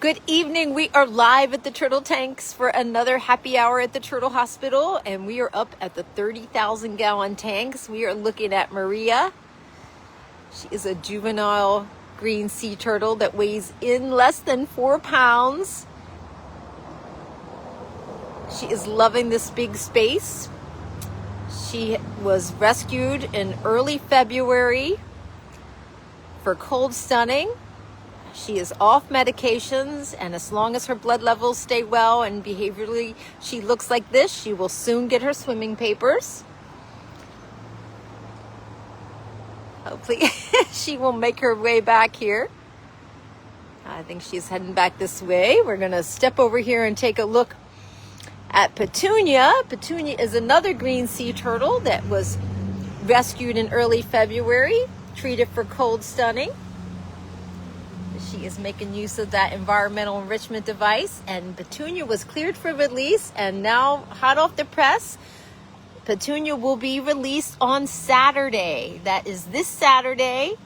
Good evening. We are live at the Turtle Tanks for another happy hour at the Turtle Hospital, and we are up at the 30,000 gallon tanks. We are looking at Maria. She is a juvenile green sea turtle that weighs in less than 4 pounds. She is loving this big space. She was rescued in early February for cold stunning. She is off medications, and as long as her blood levels stay well and behaviorally she looks like this, she will soon get her swimming papers. Hopefully she will make her way back here. I think she's heading back this way. We're going to step over here and take a look at Petunia. Petunia is another green sea turtle that was rescued in early February, treated for cold stunning. She is making use of that environmental enrichment device, and Petunia was cleared for release, and now hot off the press, Petunia will be released on Saturday. That is this Saturday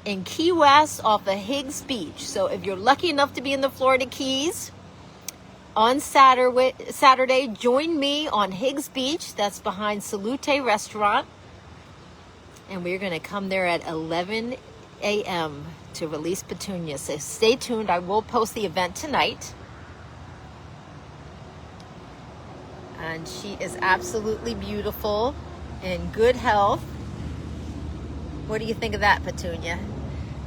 in Key West off of Higgs Beach. So if you're lucky enough to be in the Florida Keys on Saturday, join me on Higgs Beach. That's behind Salute Restaurant, and we're going to come there at 11 a.m. to release Petunia. So stay tuned. I will post the event tonight. And she is absolutely beautiful, in good health. What do you think of that, Petunia?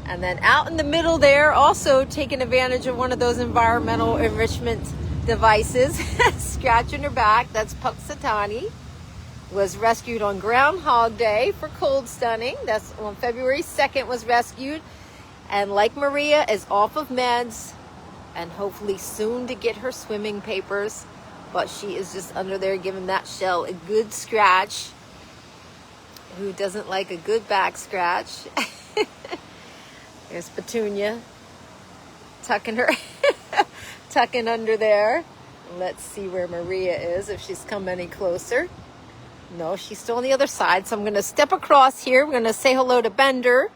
And then out in the middle there, also taking advantage of one of those environmental enrichment devices, scratching her back, that's Puxatani. Was rescued on Groundhog Day for cold stunning. That's on February 2nd was rescued. And like Maria, is off of meds and hopefully soon to get her swimming papers. But she is just under there giving that shell a good scratch. Who doesn't like a good back scratch? There's Petunia tucking under there. Let's see where Maria is, if she's come any closer. No, she's still on the other side. So I'm going to step across here. We're going to say hello to Bender.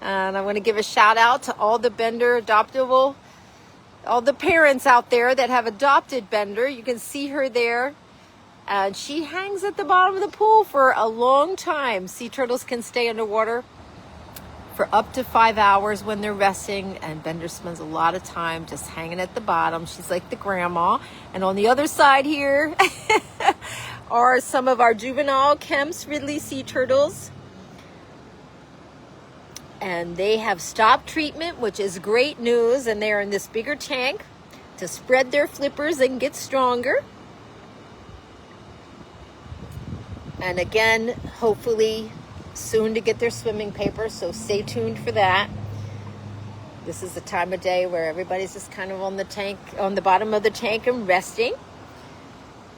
And I'm going to give a shout out to all the Bender adoptable, all the parents out there that have adopted Bender. You can see her there. And she hangs at the bottom of the pool for a long time. Sea turtles can stay underwater for up to 5 hours when they're resting. And Bender spends a lot of time just hanging at the bottom. She's like the grandma. And on the other side here are some of our juvenile Kemp's Ridley sea turtles. And they have stopped treatment, which is great news. And they're in this bigger tank to spread their flippers and get stronger. And again, hopefully soon to get their swimming papers. So stay tuned for that. This is the time of day where everybody's just kind of on the bottom of the tank and resting.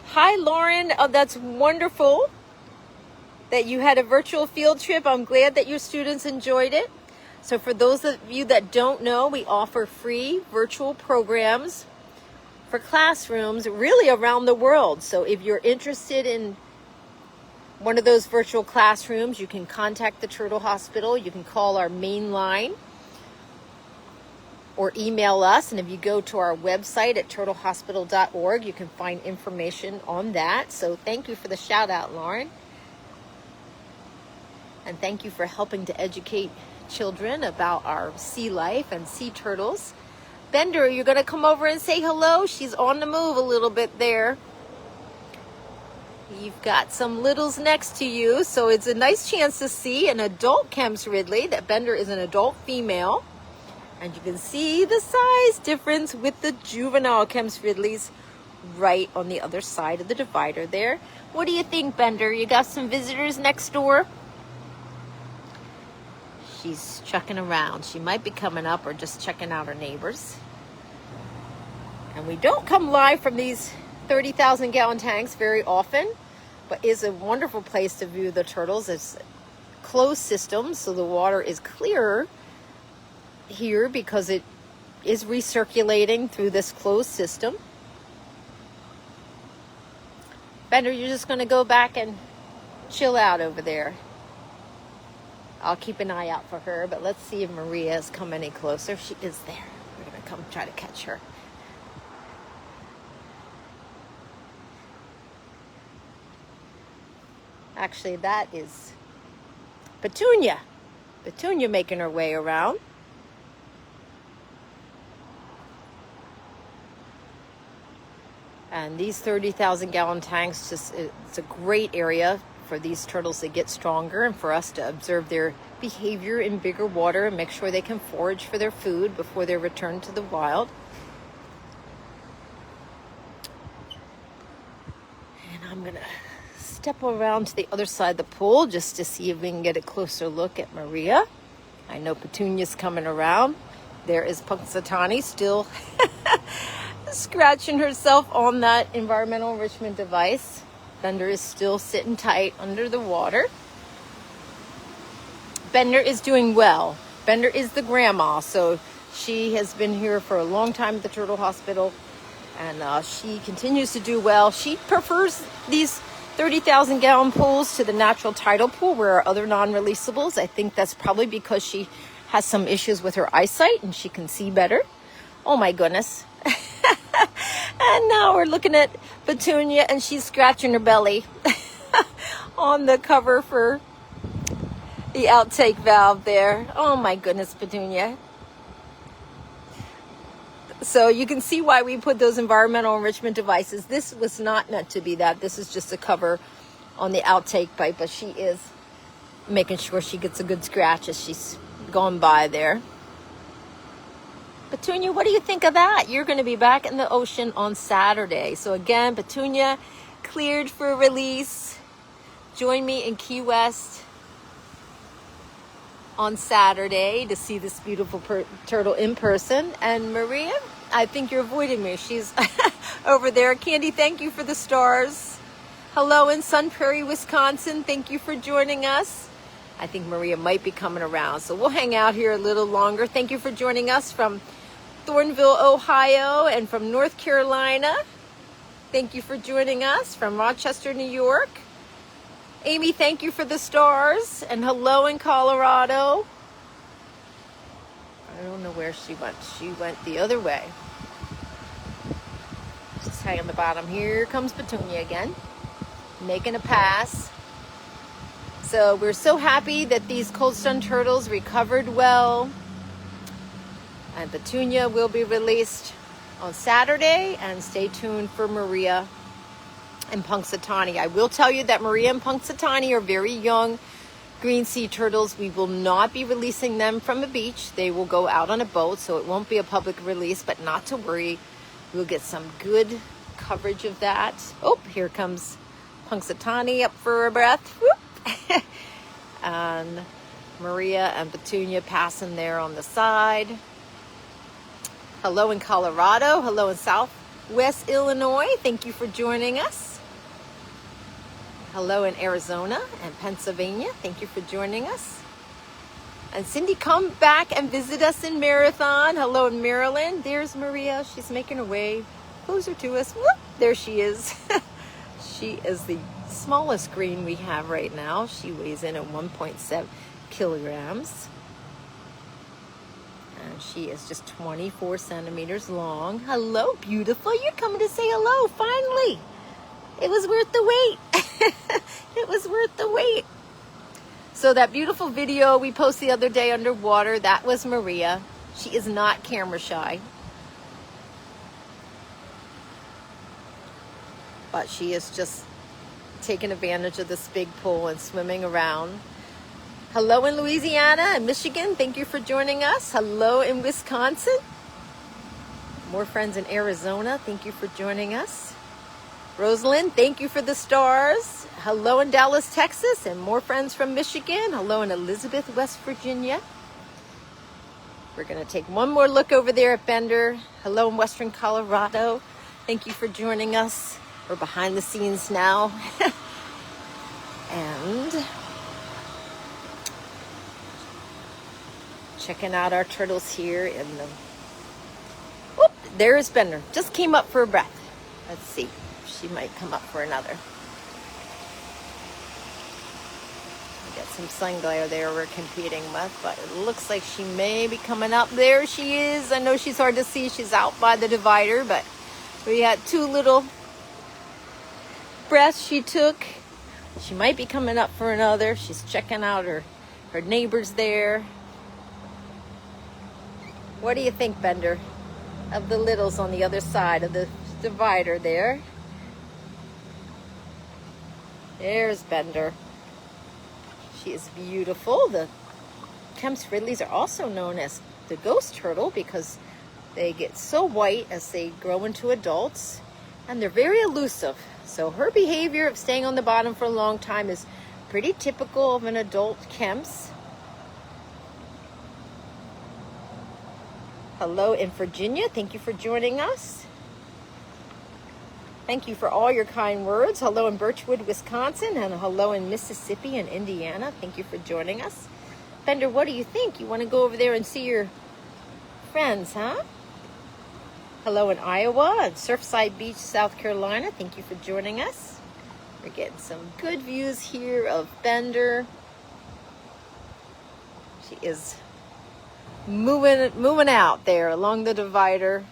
Hi, Lauren. Oh, that's wonderful that you had a virtual field trip. I'm glad that your students enjoyed it. So for those of you that don't know, we offer free virtual programs for classrooms really around the world. So if you're interested in one of those virtual classrooms, you can contact the Turtle Hospital. You can call our main line or email us. And if you go to our website at turtlehospital.org, you can find information on that. So thank you for the shout out, Lauren. And thank you for helping to educate children about our sea life and sea turtles. Bender, you're going to come over and say hello? She's on the move a little bit there. You've got some littles next to you, so it's a nice chance to see an adult Kemp's Ridley. That Bender is an adult female. And you can see the size difference with the juvenile Kemp's Ridleys right on the other side of the divider there. What do you think, Bender? You got some visitors next door? She's checking around. She might be coming up or just checking out her neighbors. And we don't come live from these 30,000 gallon tanks very often, but is a wonderful place to view the turtles. It's a closed system, so the water is clearer here because it is recirculating through this closed system. Bender, you're just going to go back and chill out over there. I'll keep an eye out for her, but let's see if Maria has come any closer. She is there. We're going to come try to catch her. Actually, that is Petunia. Petunia making her way around. And these 30,000 gallon tanks, it's a great area for these turtles to get stronger and for us to observe their behavior in bigger water and make sure they can forage for their food before they're returned to the wild. And I'm gonna step around to the other side of the pool just to see if we can get a closer look at Maria. I know Petunia's coming around. There is Punxsutawney still scratching herself on that environmental enrichment device. Bender is still sitting tight under the water. Bender is doing well. Bender is the grandma, so she has been here for a long time at the Turtle Hospital, and she continues to do well. She prefers these 30,000 gallon pools to the natural tidal pool where are other non-releasables. I think that's probably because she has some issues with her eyesight and she can see better. Oh my goodness. And now we're looking at Petunia and she's scratching her belly on the cover for the outtake valve there. Oh my goodness, Petunia. So you can see why we put those environmental enrichment devices. This was not meant to be that. This is just a cover on the outtake pipe, but she is making sure she gets a good scratch as she's going by there. Petunia, what do you think of that? You're going to be back in the ocean on Saturday. So again, Petunia cleared for release. Join me in Key West on Saturday to see this beautiful turtle in person. And Maria, I think you're avoiding me. She's over there. Candy, thank you for the stars. Hello in Sun Prairie, Wisconsin. Thank you for joining us. I think Maria might be coming around, so we'll hang out here a little longer. Thank you for joining us from Thornville, Ohio, and from North Carolina. Thank you for joining us from Rochester, New York. Amy, thank you for the stars. And hello in Colorado. I don't know where she went. She went the other way. Just hang on the bottom. Here comes Petunia again, making a pass. So we're so happy that these cold stun turtles recovered well. And Petunia will be released on Saturday. And stay tuned for Maria and Punxsutawney. I will tell you that Maria and Punxsutawney are very young green sea turtles. We will not be releasing them from a beach. They will go out on a boat, so it won't be a public release, but not to worry. We'll get some good coverage of that. Oh, here comes Punxsutawney up for a breath. Whoop. And Maria and Petunia passing there on the side. Hello in Colorado. Hello in Southwest Illinois. Thank you for joining us. Hello in Arizona and Pennsylvania. Thank you for joining us. And Cindy, come back and visit us in Marathon. Hello in Maryland. There's Maria. She's making her way closer to us. Whoop, there she is. She is the smallest green we have right now. She weighs in at 1.7 kilograms. And she is just 24 centimeters long. Hello, beautiful. You're coming to say hello, finally. It was worth the wait. It was worth the wait. So that beautiful video we posted the other day underwater, that was Maria. She is not camera shy. But she is just taking advantage of this big pool and swimming around. Hello in Louisiana and Michigan. Thank you for joining us. Hello in Wisconsin. More friends in Arizona. Thank you for joining us. Rosalind, thank you for the stars. Hello in Dallas, Texas, and more friends from Michigan. Hello in Elizabeth, West Virginia. We're going to take one more look over there at Bender. Hello in Western Colorado. Thank you for joining us. We're behind the scenes now. And checking out our turtles here in the... Whoop, there's Bender. Just came up for a breath. Let's see. She might come up for another. get some sun glare there we're competing with, but it looks like she may be coming up. There she is. I know she's hard to see. She's out by the divider, but we had 2 little breaths she took. She might be coming up for another. She's checking out her neighbors there. What do you think, Bender, of the littles on the other side of the divider there? There's Bender. She is beautiful. The Kemp's Ridleys are also known as the ghost turtle because they get so white as they grow into adults, and they're very elusive. So her behavior of staying on the bottom for a long time is pretty typical of an adult Kemp's. Hello in Virginia. Thank you for joining us. Thank you for all your kind words. Hello in Birchwood, Wisconsin, and hello in Mississippi and Indiana. Thank you for joining us. Bender, what do you think? You want to go over there and see your friends, huh? Hello in Iowa and Surfside Beach, South Carolina. Thank you for joining us. We're getting some good views here of Bender. She is moving out there along the divider.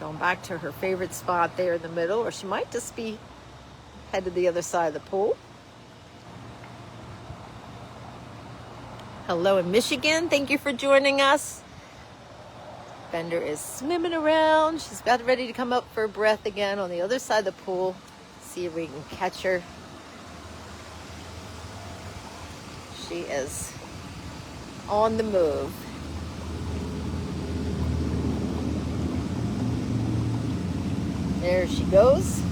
Going back to her favorite spot there in the middle, or she might just be headed to the other side of the pool. Hello in Michigan. Thank you for joining us. Bender is swimming around. She's about ready to come up for a breath again on the other side of the pool. See if we can catch her. She is on the move. There she goes.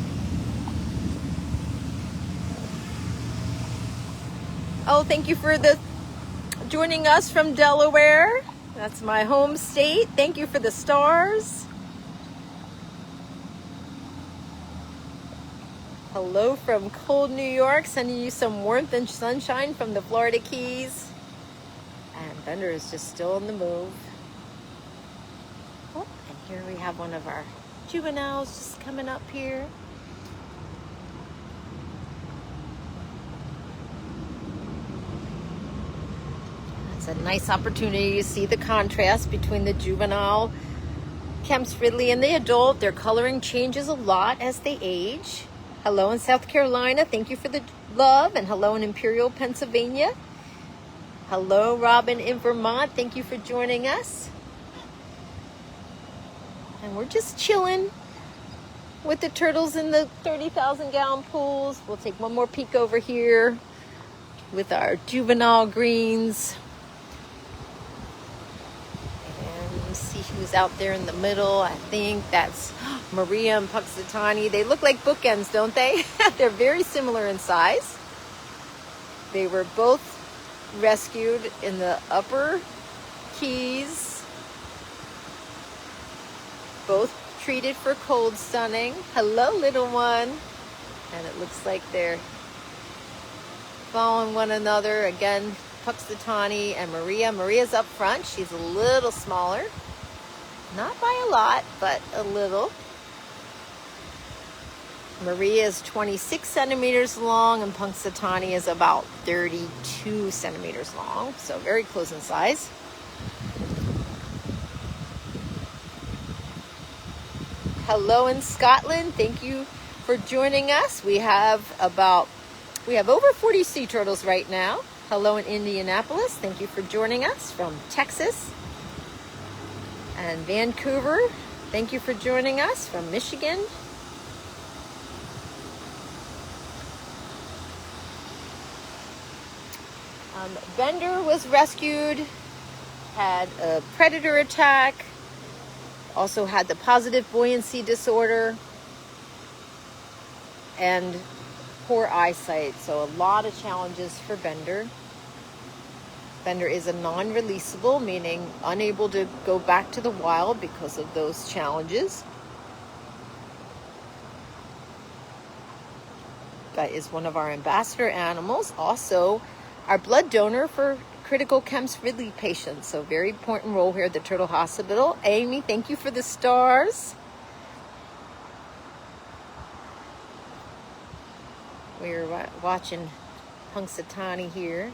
Oh, thank you for joining us from Delaware. That's my home state. Thank you for the stars. Hello from cold New York, sending you some warmth and sunshine from the Florida Keys. And Bender is just still on the move. Oh, and here we have one of our juveniles just coming up here. It's a nice opportunity to see the contrast between the juvenile Kemp's Ridley and the adult. Their coloring changes a lot as they age. Hello in South Carolina. Thank you for the love. And hello in Imperial, Pennsylvania. Hello, Robin in Vermont. Thank you for joining us. And we're just chilling with the turtles in the 30,000 gallon pools. We'll take one more peek over here with our juvenile greens. And see who's out there in the middle. I think that's Maria and Puxatani. They look like bookends, don't they? They're very similar in size. They were both rescued in the upper Keys. Both treated for cold stunning. Hello, little one. And it looks like they're following one another. Again, Puxatani and Maria. Maria's up front. She's a little smaller. Not by a lot, but a little. Maria is 26 centimeters long and Puxatani is about 32 centimeters long. So very close in size. Hello in Scotland. Thank you for joining us. We have over 40 sea turtles right now. Hello in Indianapolis. Thank you for joining us from Texas. And Vancouver. Thank you for joining us from Michigan. Bender was rescued, had a predator attack, also had the positive buoyancy disorder, and poor eyesight. So a lot of challenges for Bender. Bender is a non-releasable, meaning unable to go back to the wild because of those challenges. That is one of our ambassador animals. Also, our blood donor for critical Kemp's Ridley patients. So very important role here at the Turtle Hospital. Amy, thank you for the stars. We're watching Punxsutawney here.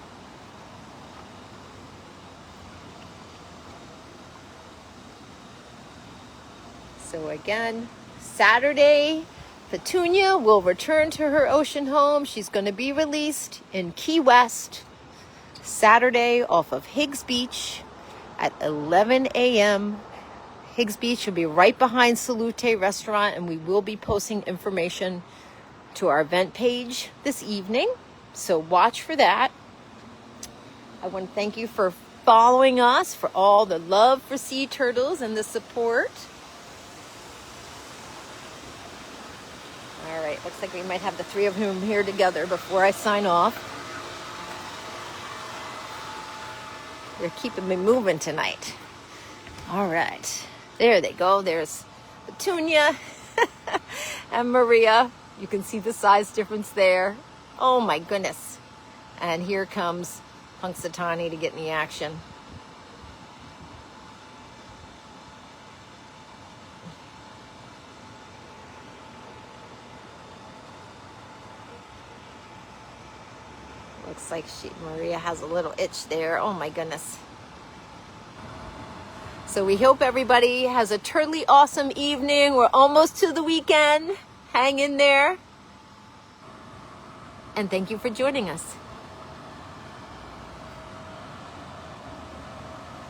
So again, Saturday, Petunia will return to her ocean home. She's going to be released in Key West Saturday off of Higgs Beach at 11 a.m. Higgs Beach will be right behind Salute Restaurant, and we will be posting information to our event page this evening. So watch for that. I want to thank you for following us, for all the love for sea turtles and the support. All right, looks like we might have the three of them here together before I sign off. You're keeping me moving tonight. All right, there they go. There's Petunia and Maria. You can see the size difference there. Oh my goodness. And here comes Punxsutawney to get in the action. Looks like Maria has a little itch there. Oh my goodness. So we hope everybody has a totally awesome evening. We're almost to the weekend. Hang in there. And thank you for joining us.